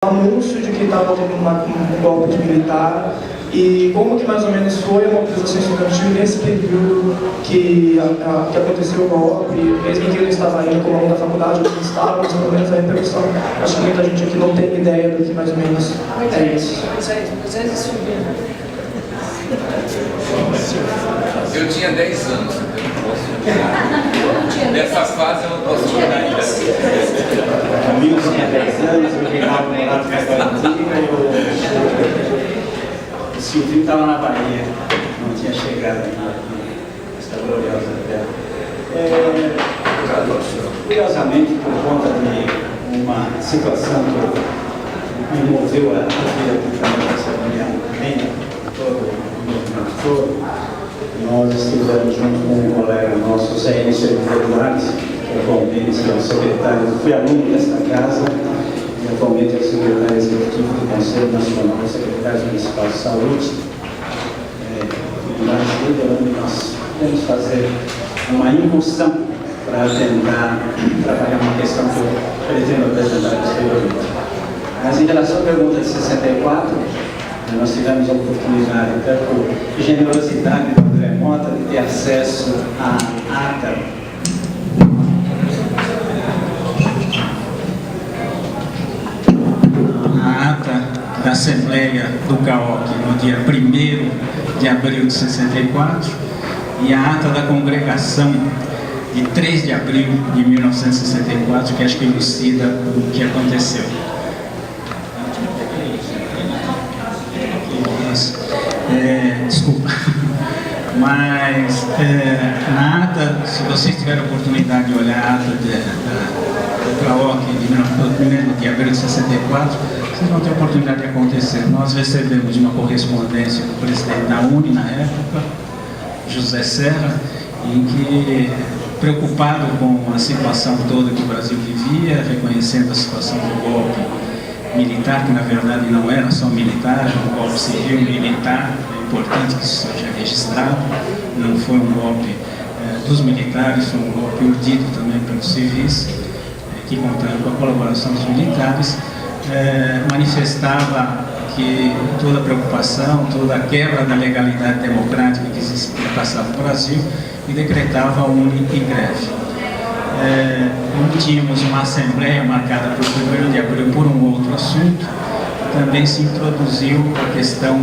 anúncio de que estava tendo um golpe militar e como que mais ou menos foi a mobilização estudantil nesse período que aconteceu o golpe, mesmo que ele estava indo como aluno da faculdade, ou que estava, mais ou menos a repercussão. Acho que muita gente aqui não tem ideia do que mais ou menos é isso. Eu tinha 10 anos, então não posso. Nessa fase eu não posso jogar ainda. Comigo tinha 10 anos, eu jogava no lado da história antiga e o Silvio estava na Bahia, não tinha chegado ainda nesta gloriosa terra. Curiosamente, por conta de uma situação que envolveu a vida do Caminho União, também todo o movimento todo, nós estivemos junto com um colega nosso, Zé Início Duarte, que atualmente é o secretário, fui aluno desta casa, e atualmente é o secretário executivo do Conselho Nacional, secretário municipal de saúde. Onde nós temos fazer uma incursão para tentar trabalhar uma questão que eu pretendo apresentar posteriormente. Mas em relação à pergunta de 64, nós tivemos a oportunidade, até por generosidade do André Mota, de ter acesso à ata da Assembleia do CAOC no dia 1º de abril de 64 e a ata da congregação de 3 de abril de 1964, que acho que elucida o que aconteceu. Desculpa, mas na ata, se vocês tiverem a oportunidade de olhar a ata do CAOC de 1º de abril de 64, vocês vão ter a oportunidade de acontecer. Nós recebemos uma correspondência do presidente da UNE na época, José Serra, em que, preocupado com a situação toda que o Brasil vivia, reconhecendo a situação do golpe militar, que na verdade não era só militar, era um golpe civil militar, é importante que isso seja registrado, não foi um golpe dos militares, foi um golpe urdido também pelos civis, que contaram com a colaboração dos militares, manifestava que toda a preocupação, toda a quebra da legalidade democrática que existia passava no Brasil e decretava a UNE em greve. Tínhamos uma assembleia marcada para o 1º de abril por um outro assunto. Também se introduziu a questão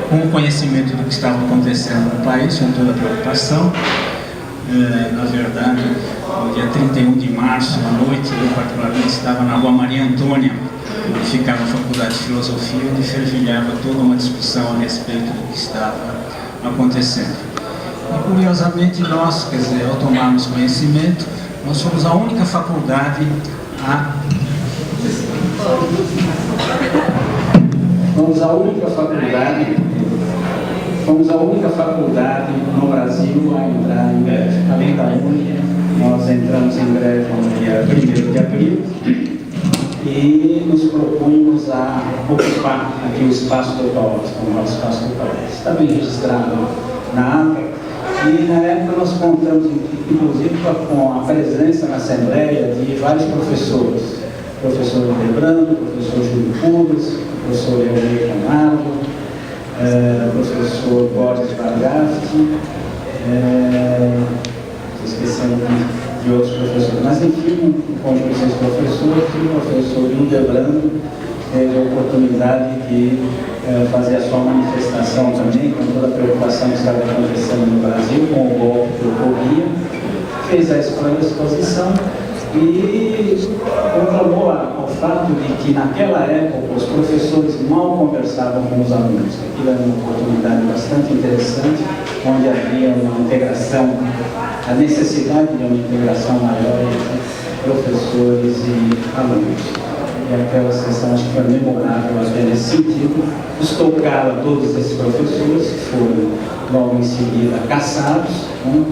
com o conhecimento do que estava acontecendo no país, com toda a preocupação. Na verdade, no dia 31 de março, à noite, eu particularmente estava na Rua Maria Antônia, onde ficava a Faculdade de Filosofia, onde fervilhava toda uma discussão a respeito do que estava acontecendo. E, curiosamente, nós, quer dizer, ao tomarmos conhecimento, nós fomos a única faculdade no Brasil a entrar em greve. Além da UNE, nós entramos em greve no dia 1º de abril e nos propunhamos a ocupar aqui o espaço do CAOC, o nosso espaço do CAOC. Está bem registrado na ata. E na época nós contamos, inclusive, com a presença na Assembleia de vários professores. O professor Lebrando, o professor Júlio Pubis, o professor Leonir Camargo, o professor Borges Vargafti, esquecendo de outros professores. Mas, enfim, um conjunto de professores, e o professor Lebrando teve a oportunidade de fazer a sua manifestação também, com toda a preocupação que estava acontecendo no Brasil, com o golpe que ocorria, fez a exposição e conclamou ao fato de que naquela época os professores mal conversavam com os alunos. Aquilo era uma oportunidade bastante interessante, onde havia uma integração, a necessidade de uma integração maior entre professores e alunos. E aquela sessão, acho que foi memorável até nesse sentido. Estocaram todos esses professores, que foram logo em seguida caçados, né?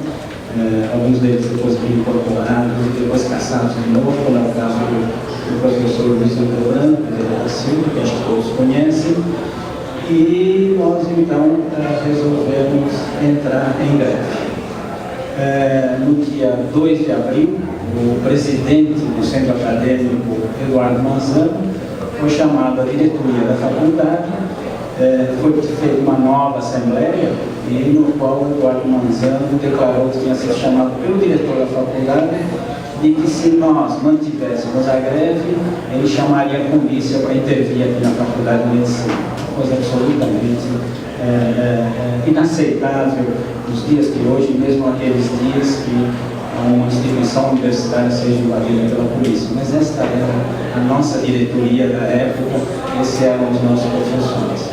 Alguns deles depois incorporados e depois caçados de novo, como é o caso do professor Luiz Branco, da Silva, que acho que todos conhecem. E nós então resolvemos entrar em greve. No dia 2 de abril, o presidente do centro acadêmico, Eduardo Manzano, foi chamado à diretoria da faculdade, foi feita uma nova assembleia, e no qual o Eduardo Manzano declarou que tinha sido chamado pelo diretor da faculdade de que se nós mantivéssemos a greve, ele chamaria a polícia para intervir aqui na Faculdade de Medicina. Coisa absolutamente inaceitável nos dias de hoje, mesmo aqueles dias que uma instituição universitária seja invadida pela polícia. Mas esta era a nossa diretoria da época, esses eram os nossos professores.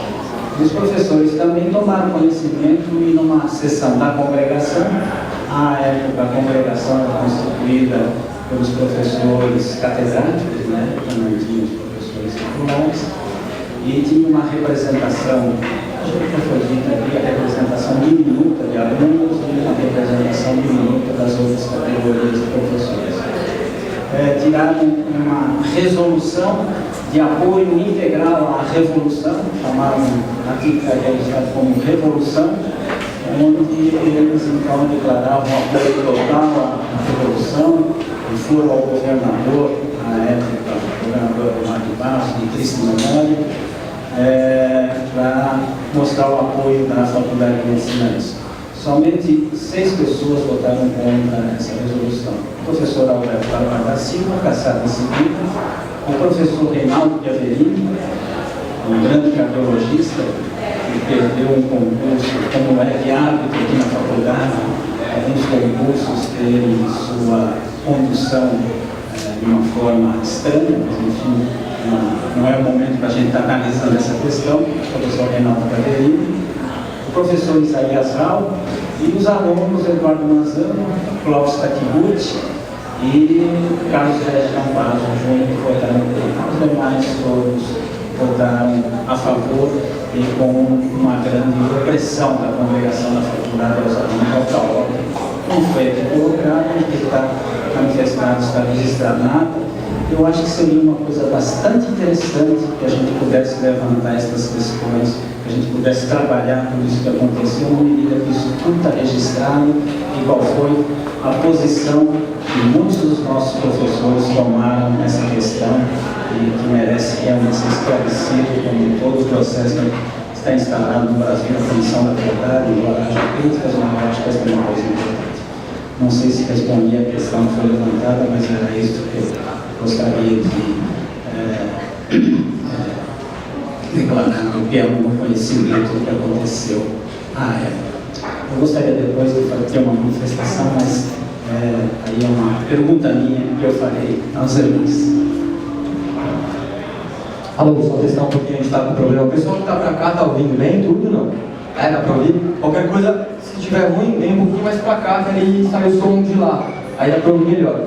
E os professores também tomaram conhecimento e numa sessão da congregação, à época a congregação era constituída pelos professores catedráticos, né, também tinha os professores titulares, e tinha uma representação, acho que foi dita aqui, a representação diminuta de alunos e uma representação diminuta das outras categorias de professores. Tiraram uma resolução de apoio integral à revolução, chamavam aqui como revolução, onde eles então declaravam apoio total à revolução e foram ao governador, na época, o governador Mário Barros, de triste memória, para mostrar o apoio da Faculdade de Medicina. Somente 6 pessoas votaram contra essa resolução. O professor Alberto Barba da Silva, caçado em seguida, o professor Reinaldo de Avelino, um grande cardiologista, que perdeu um concurso, como é de hábito aqui na faculdade, alguns concursos terem sua condução de uma forma estranha, mas enfim, não é o momento para a gente estar analisando essa questão. O professor Reinaldo de Avelino, o professor Isaías Rau e os alunos Eduardo Manzano, Clóvis Taquibuti e Carlos Regis Amparo Júnior votaram contra. Os demais todos votaram a favor e com uma grande repressão da congregação da faculdade aos alunos ao caótico. Não foi aqui colocado, que está manifestado, está registrado na ata. Eu acho que seria uma coisa bastante interessante que a gente pudesse levantar essas questões, que a gente pudesse trabalhar tudo isso que aconteceu, uma medida que isso tudo está registrado e qual foi a posição que muitos dos nossos professores tomaram nessa questão e que merece realmente ser esclarecido, como todo o processo que está instalado no Brasil, a Comissão da Verdade, embora haja críticas, mas eu acho que essa é uma coisa importante. Não sei se respondi a questão que foi levantada, mas era isso que eu gostaria de declarar, porque é um conhecimento do que aconteceu à época. Eu gostaria depois de ter uma manifestação, mas aí é uma pergunta minha que eu farei aos irmãos. Alô, só testar um pouquinho, a gente está com problema. O pessoal que está para cá está ouvindo bem tudo, não? Dá para ouvir? Qualquer coisa, se estiver ruim, vem um pouquinho mais para cá, que aí sai o som de lá. Aí dá para ouvir melhor.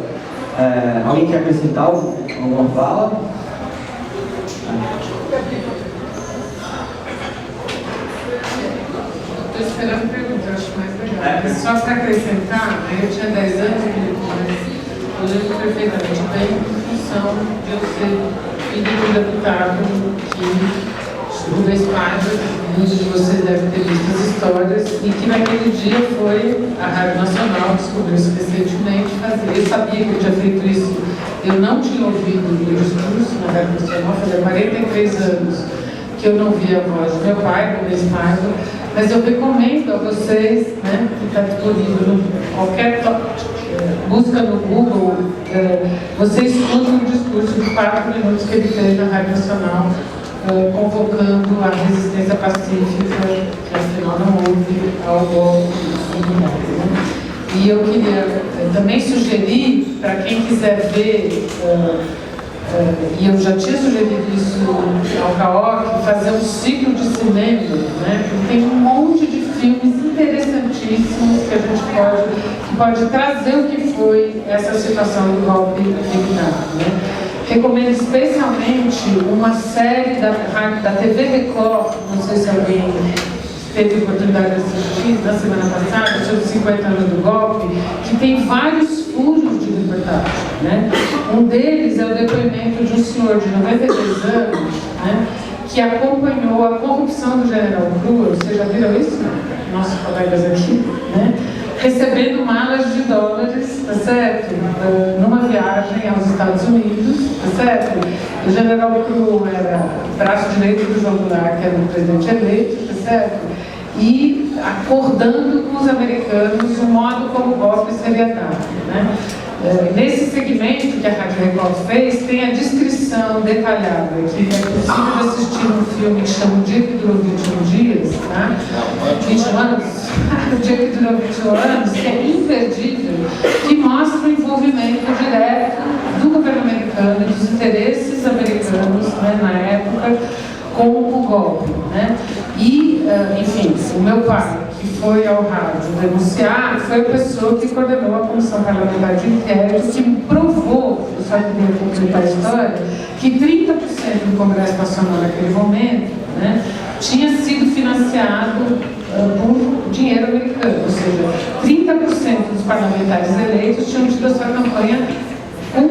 Alguém quer acrescentar alguma fala? Estou esperando perguntar, acho mais legal. Só para acrescentar, eu tinha 10 anos, mas eu lembro perfeitamente bem em função de eu ser filho de um deputado que Rubens Paiva, muitos de vocês devem ter visto as histórias, e que naquele dia foi a Rádio Nacional, descobriu isso recentemente, fazer. Eu sabia que eu tinha feito isso, eu não tinha ouvido o discurso na Rádio Nacional, fazia 43 anos que eu não via a voz do meu pai, Rubens Paiva, mas eu recomendo a vocês, né, que está disponível em qualquer busca no Google, você escuta um discurso de 4 minutos que ele fez na Rádio Nacional, convocando a resistência pacífica, que afinal não houve ao golpe né? E eu queria também sugerir, para quem quiser ver, e eu já tinha sugerido isso ao CAOC, fazer um ciclo de cinema, né? Tem um monte de filmes interessantíssimos que a gente pode trazer o que foi essa situação do golpe militar, né? Recomendo especialmente uma série da TV Record, não sei se alguém teve oportunidade de assistir na semana passada, sobre os 50 anos do golpe, que tem vários furos de reportagem, né? Um deles é o depoimento de um senhor de 92 anos, né, que acompanhou a corrupção do general Cruz. Vocês já viram isso? Nossos colegas aqui, né? recebendo malas de dólares, tá certo? Numa viagem aos Estados Unidos, tá certo? O general Cru era braço direito do João Goulart, que era o presidente eleito, tá certo? E acordando com os americanos o modo como o golpe seria dado, né? Nesse segmento que a Rádio Record fez, tem a descrição detalhada, que é possível assistir um filme que chama O Dia que Durou 21 Dias, tá? 21 anos, O Dia que Durou 21 anos, que é imperdível, que mostra o envolvimento direto do governo americano e dos interesses americanos, né, na época, com o golpe, né? E, enfim, o meu pai, que foi ao rádio denunciar, foi a pessoa que coordenou a Comissão Parlamentar de Inquérito, que provou, eu só queria completar a história, que 30% do Congresso Nacional naquele momento, né, tinha sido financiado por dinheiro americano, ou seja, 30% dos parlamentares eleitos tinham tido a sua campanha com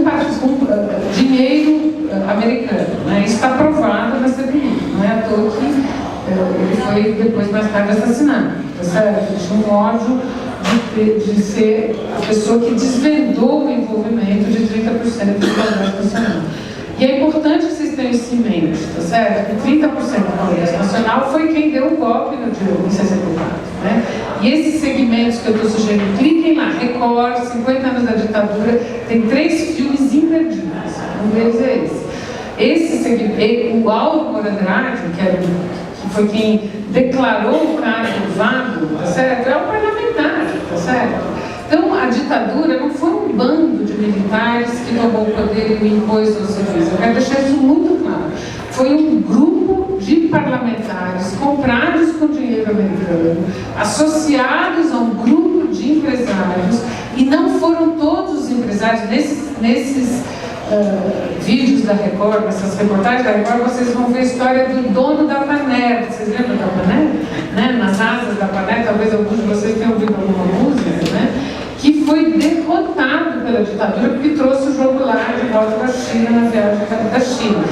dinheiro americano, né? Isso está provado na CPI, não é à toa que ele foi depois mais tarde assassinado, tá certo? Ele tinha um ódio de ser a pessoa que desvendou o envolvimento de 30% do Congresso Nacional. E é importante que vocês tenham isso em mente, tá certo? Que 30% do Congresso Nacional foi quem deu o golpe no dia 64, né? E esses segmentos que eu estou sugerindo, cliquem lá, Record, 50 anos da ditadura, tem 3 filmes imperdíveis, um deles é esse. Esse segmento, o Álvaro Moradrade, que foi quem declarou o cargo vago, tá certo? É um parlamentar, tá certo? Então, a ditadura não foi um bando de militares que tomou o poder e o impôs ao serviço. Eu quero deixar isso muito claro. Foi um grupo de parlamentares comprados com dinheiro americano, associados a um grupo de empresários, e não foram todos os empresários. Nesses vídeos da Record, nessas reportagens da Record, vocês vão ver a história do dono da Paner. Vocês lembram da Paner? Né? Nas asas da Paner, talvez alguns de vocês tenham ouvido alguma música, né? Que foi derrotado pela ditadura porque trouxe o João Goulart de volta da China, na viagem da China.